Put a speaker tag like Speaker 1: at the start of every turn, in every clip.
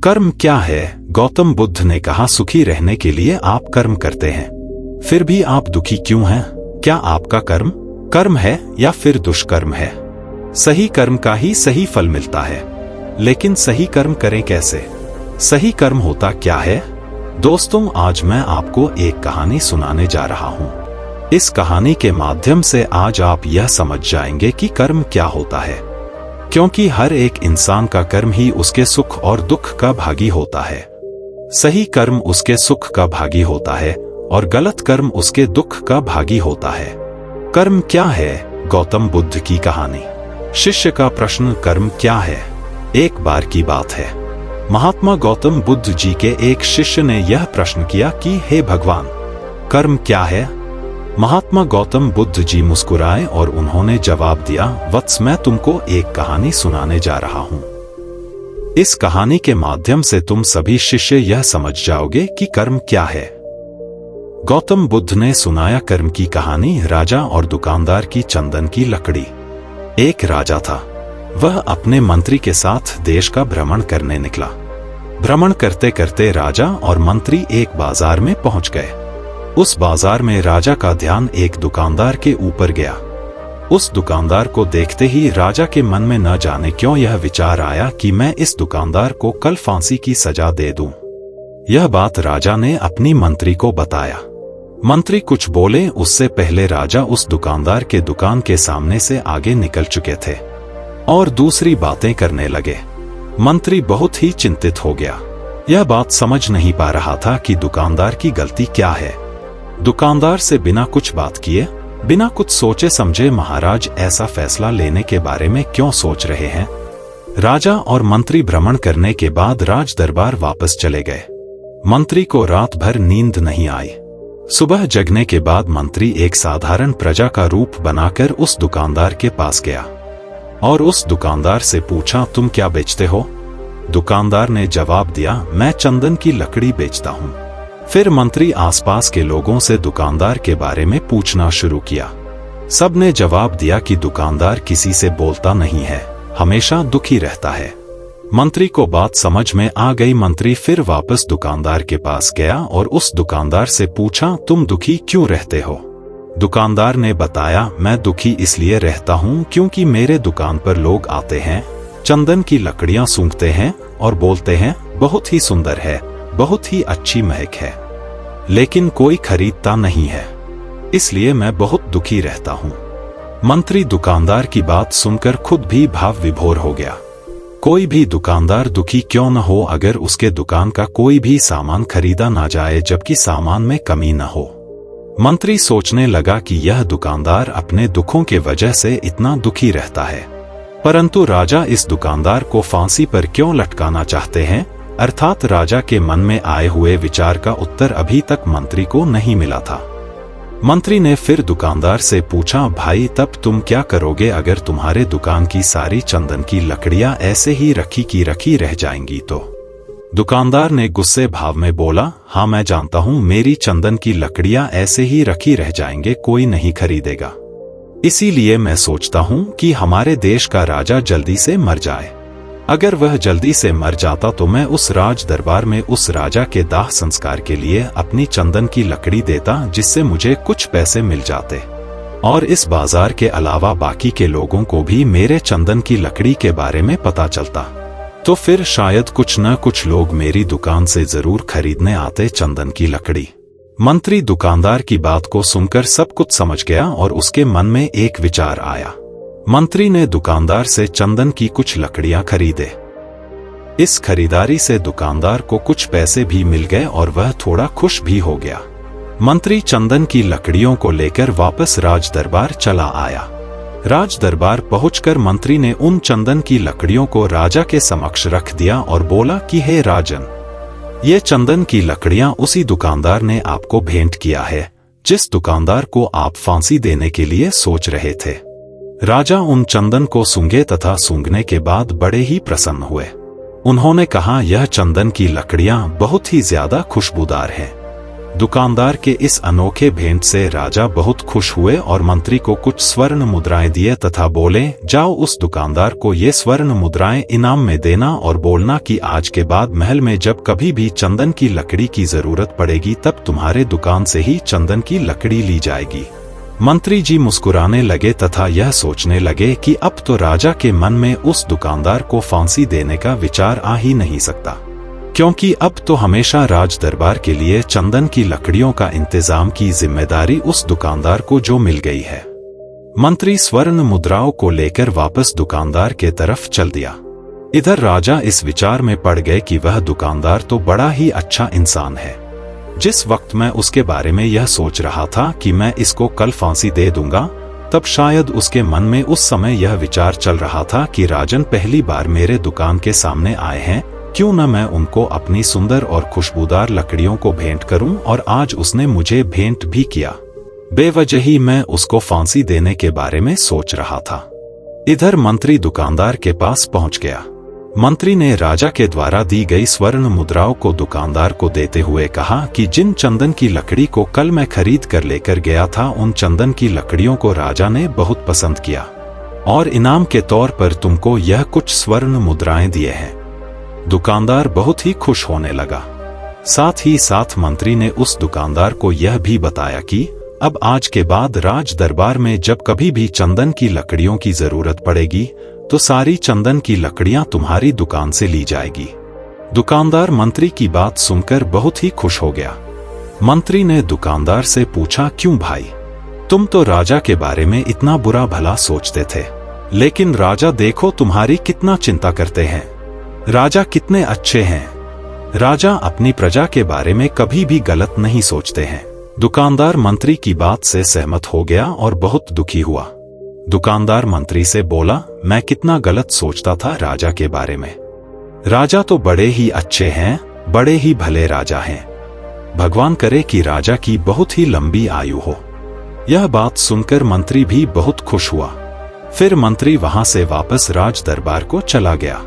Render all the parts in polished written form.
Speaker 1: कर्म क्या है? गौतम बुद्ध ने कहा, सुखी रहने के लिए आप कर्म करते हैं, फिर भी आप दुखी क्यों हैं? क्या आपका कर्म कर्म है या फिर दुष्कर्म है? सही कर्म का ही सही फल मिलता है, लेकिन सही कर्म करें कैसे? सही कर्म होता क्या है? दोस्तों, आज मैं आपको एक कहानी सुनाने जा रहा हूं। इस कहानी के माध्यम से आज आप यह समझ जाएंगे कि कर्म क्या होता है, क्योंकि हर एक इंसान का कर्म ही उसके सुख और दुख का भागी होता है। सही कर्म उसके सुख का भागी होता है और गलत कर्म उसके दुख का भागी होता है। कर्म क्या है? गौतम बुद्ध की कहानी। शिष्य का प्रश्न, कर्म क्या है? एक बार की बात है, महात्मा गौतम बुद्ध जी के एक शिष्य ने यह प्रश्न किया कि हे भगवान, कर्म क्या है? महात्मा गौतम बुद्ध जी मुस्कुराए और उन्होंने जवाब दिया, वत्स, मैं तुमको एक कहानी सुनाने जा रहा हूं। इस कहानी के माध्यम से तुम सभी शिष्य यह समझ जाओगे कि कर्म क्या है। गौतम बुद्ध ने सुनाया कर्म की कहानी, राजा और दुकानदार की चंदन की लकड़ी। एक राजा था, वह अपने मंत्री के साथ देश का भ्रमण करने निकला। भ्रमण करते करते राजा और मंत्री एक बाजार में पहुंच गए। उस बाजार में राजा का ध्यान एक दुकानदार के ऊपर गया। उस दुकानदार को देखते ही राजा के मन में न जाने क्यों यह विचार आया कि मैं इस दुकानदार को कल फांसी की सजा दे दूं। यह बात राजा ने अपनी मंत्री को बताया। मंत्री कुछ बोले उससे पहले राजा उस दुकानदार के दुकान के सामने से आगे निकल चुके थे और दूसरी बातें करने लगे। मंत्री बहुत ही चिंतित हो गया। यह बात समझ नहीं पा रहा था कि दुकानदार की गलती क्या है। दुकानदार से बिना कुछ बात किए, बिना कुछ सोचे समझे महाराज ऐसा फैसला लेने के बारे में क्यों सोच रहे हैं? राजा और मंत्री भ्रमण करने के बाद राज दरबार वापस चले गए। मंत्री को रात भर नींद नहीं आई। सुबह जगने के बाद मंत्री एक साधारण प्रजा का रूप बनाकर उस दुकानदार के पास गया और उस दुकानदार से पूछा, तुम क्या बेचते हो? दुकानदार ने जवाब दिया, मैं चंदन की लकड़ी बेचता हूं। फिर मंत्री आसपास के लोगों से दुकानदार के बारे में पूछना शुरू किया। सबने जवाब दिया कि दुकानदार किसी से बोलता नहीं है, हमेशा दुखी रहता है। मंत्री को बात समझ में आ गई। मंत्री फिर वापस दुकानदार के पास गया और उस दुकानदार से पूछा, तुम दुखी क्यों रहते हो? दुकानदार ने बताया, मैं दुखी इसलिए रहता हूं क्योंकि मेरे दुकान पर लोग आते हैं, चंदन की लकड़ियां सूंघते हैं और बोलते हैं, बहुत ही सुंदर है, बहुत ही अच्छी महक है, लेकिन कोई खरीदता नहीं है, इसलिए मैं बहुत दुखी रहता हूं। मंत्री दुकानदार की बात सुनकर खुद भी भाव विभोर हो गया। कोई भी दुकानदार दुखी क्यों न हो अगर उसके दुकान का कोई भी सामान खरीदा ना जाए जबकि सामान में कमी न हो। मंत्री सोचने लगा कि यह दुकानदार अपने दुखों के वजह से इतना दुखी रहता है, परंतु राजा इस दुकानदार को फांसी पर क्यों लटकाना चाहते हैं? अर्थात राजा के मन में आए हुए विचार का उत्तर अभी तक मंत्री को नहीं मिला था। मंत्री ने फिर दुकानदार से पूछा, भाई, तब तुम क्या करोगे अगर तुम्हारे दुकान की सारी चंदन की लकड़ियां ऐसे ही रखी की रखी रह जाएंगी तो? दुकानदार ने गुस्से भाव में बोला, हाँ, मैं जानता हूं मेरी चंदन की लकड़ियां ऐसे ही रखी रह जाएंगे, कोई नहीं खरीदेगा। इसीलिए मैं सोचता हूं कि हमारे देश का राजा जल्दी से मर जाए। अगर वह जल्दी से मर जाता तो मैं उस राज दरबार में उस राजा के दाह संस्कार के लिए अपनी चंदन की लकड़ी देता, जिससे मुझे कुछ पैसे मिल जाते और इस बाजार के अलावा बाकी के लोगों को भी मेरे चंदन की लकड़ी के बारे में पता चलता, तो फिर शायद कुछ न कुछ लोग मेरी दुकान से जरूर खरीदने आते चंदन की लकड़ी। मंत्री दुकानदार की बात को सुनकर सब कुछ समझ गया और उसके मन में एक विचार आया। मंत्री ने दुकानदार से चंदन की कुछ लकड़ियां खरीदे। इस खरीदारी से दुकानदार को कुछ पैसे भी मिल गए और वह थोड़ा खुश भी हो गया। मंत्री चंदन की लकड़ियों को लेकर वापस राज दरबार चला आया। राज दरबार पहुंचकर मंत्री ने उन चंदन की लकड़ियों को राजा के समक्ष रख दिया और बोला कि हे राजन, ये चंदन की लकड़ियां उसी दुकानदार ने आपको भेंट किया है जिस दुकानदार को आप फांसी देने के लिए सोच रहे थे। राजा उन चंदन को सूंघे तथा सूंघने के बाद बड़े ही प्रसन्न हुए। उन्होंने कहा, यह चंदन की लकड़ियां बहुत ही ज्यादा खुशबूदार हैं। दुकानदार के इस अनोखे भेंट से राजा बहुत खुश हुए और मंत्री को कुछ स्वर्ण मुद्राएं दिए तथा बोले, जाओ उस दुकानदार को ये स्वर्ण मुद्राएं इनाम में देना और बोलना कि आज के बाद महल में जब कभी भी चंदन की लकड़ी की जरूरत पड़ेगी तब तुम्हारे दुकान से ही चंदन की लकड़ी ली जाएगी। मंत्री जी मुस्कुराने लगे तथा यह सोचने लगे कि अब तो राजा के मन में उस दुकानदार को फांसी देने का विचार आ ही नहीं सकता, क्योंकि अब तो हमेशा राज दरबार के लिए चंदन की लकड़ियों का इंतजाम की जिम्मेदारी उस दुकानदार को जो मिल गई है। मंत्री स्वर्ण मुद्राओं को लेकर वापस दुकानदार के तरफ चल दिया। इधर राजा इस विचार में पड़ गए कि वह दुकानदार तो बड़ा ही अच्छा इंसान है। जिस वक्त मैं उसके बारे में यह सोच रहा था कि मैं इसको कल फांसी दे दूंगा, तब शायद उसके मन में उस समय यह विचार चल रहा था कि राजन पहली बार मेरे दुकान के सामने आए हैं, क्यों न मैं उनको अपनी सुंदर और खुशबूदार लकड़ियों को भेंट करूं। और आज उसने मुझे भेंट भी किया। बेवजह ही मैं उसको फांसी देने के बारे में सोच रहा था। इधर मंत्री दुकानदार के पास पहुंच गया। मंत्री ने राजा के द्वारा दी गई स्वर्ण मुद्राओं को दुकानदार को देते हुए कहा कि जिन चंदन की लकड़ी को कल मैं खरीद कर लेकर गया था, उन चंदन की लकड़ियों को राजा ने बहुत पसंद किया और इनाम के तौर पर तुमको यह कुछ स्वर्ण मुद्राएं दिए हैं। दुकानदार बहुत ही खुश होने लगा। साथ ही साथ मंत्री ने उस दुकानदार को यह भी बताया कि अब आज के बाद राज दरबार में जब कभी भी चंदन की लकड़ियों की जरूरत पड़ेगी तो सारी चंदन की लकड़ियां तुम्हारी दुकान से ली जाएगी। दुकानदार मंत्री की बात सुनकर बहुत ही खुश हो गया। मंत्री ने दुकानदार से पूछा, क्यों भाई, तुम तो राजा के बारे में इतना बुरा भला सोचते थे, लेकिन राजा देखो तुम्हारी कितना चिंता करते हैं। राजा कितने अच्छे हैं। राजा अपनी प्रजा के बारे में कभी भी गलत नहीं सोचते हैं। दुकानदार मंत्री की बात से सहमत हो गया और बहुत दुखी हुआ। दुकानदार मंत्री से बोला, मैं कितना गलत सोचता था राजा के बारे में। राजा तो बड़े ही अच्छे हैं, बड़े ही भले राजा हैं। भगवान करे कि राजा की बहुत ही लंबी आयु हो। यह बात सुनकर मंत्री भी बहुत खुश हुआ। फिर मंत्री वहां से वापस राज दरबार को चला गया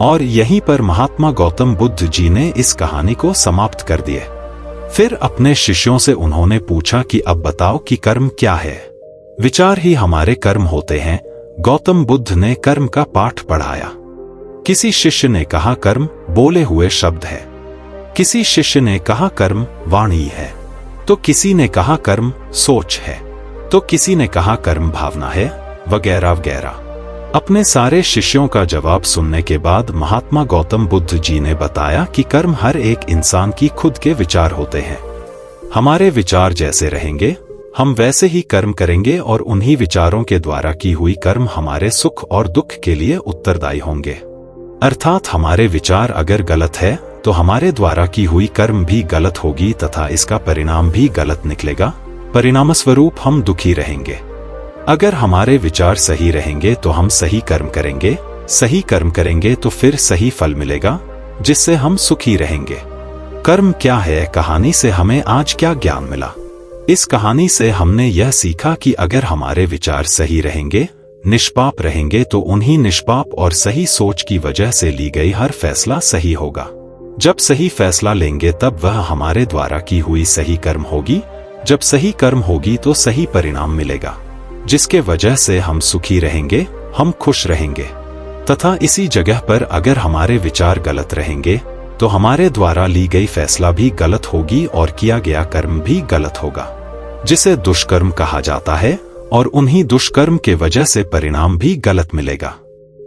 Speaker 1: और यहीं पर महात्मा गौतम बुद्ध जी ने इस कहानी को समाप्त कर दिए। फिर अपने शिष्यों से उन्होंने पूछा कि अब बताओ कि कर्म क्या है। विचार ही हमारे कर्म होते हैं। गौतम बुद्ध ने कर्म का पाठ पढ़ाया। किसी शिष्य ने कहा कर्म बोले हुए शब्द है, किसी शिष्य ने कहा कर्म वाणी है, तो किसी ने कहा कर्म सोच है, तो किसी ने कहा कर्म भावना है, वगैरह वगैरह। अपने सारे शिष्यों का जवाब सुनने के बाद महात्मा गौतम बुद्ध जी ने बताया कि कर्म हर एक इंसान की खुद के विचार होते हैं। हमारे विचार जैसे रहेंगे हम वैसे ही कर्म करेंगे और उन्हीं विचारों के द्वारा की हुई कर्म हमारे सुख और दुख के लिए उत्तरदायी होंगे। अर्थात हमारे विचार अगर गलत है तो हमारे द्वारा की हुई कर्म भी गलत होगी तथा इसका परिणाम भी गलत निकलेगा। परिणाम स्वरूप हम दुखी रहेंगे। अगर हमारे विचार सही रहेंगे तो हम सही कर्म करेंगे, सही कर्म करेंगे तो फिर सही फल मिलेगा, जिससे हम सुखी रहेंगे। कर्म क्या है कहानी से हमें आज क्या ज्ञान मिला? इस कहानी से हमने यह सीखा कि अगर हमारे विचार सही रहेंगे, निष्पाप रहेंगे, तो उन्हीं निष्पाप और सही सोच की वजह से ली गई हर फैसला सही होगा। जब सही फैसला लेंगे तब वह हमारे द्वारा की हुई सही कर्म होगी। जब सही कर्म होगी तो सही परिणाम मिलेगा, जिसके वजह से हम सुखी रहेंगे, हम खुश रहेंगे। तथा इसी जगह पर अगर हमारे विचार गलत रहेंगे तो हमारे द्वारा ली गई फैसला भी गलत होगी और किया गया कर्म भी गलत होगा, जिसे दुष्कर्म कहा जाता है। और उन्हीं दुष्कर्म के वजह से परिणाम भी गलत मिलेगा।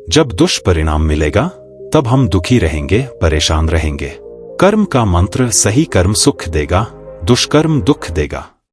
Speaker 1: जब दुष्परिणाम मिलेगा तब हम दुखी रहेंगे, परेशान रहेंगे। कर्म का मंत्र सही कर्म सुख देगा, दुष्कर्म दुख देगा।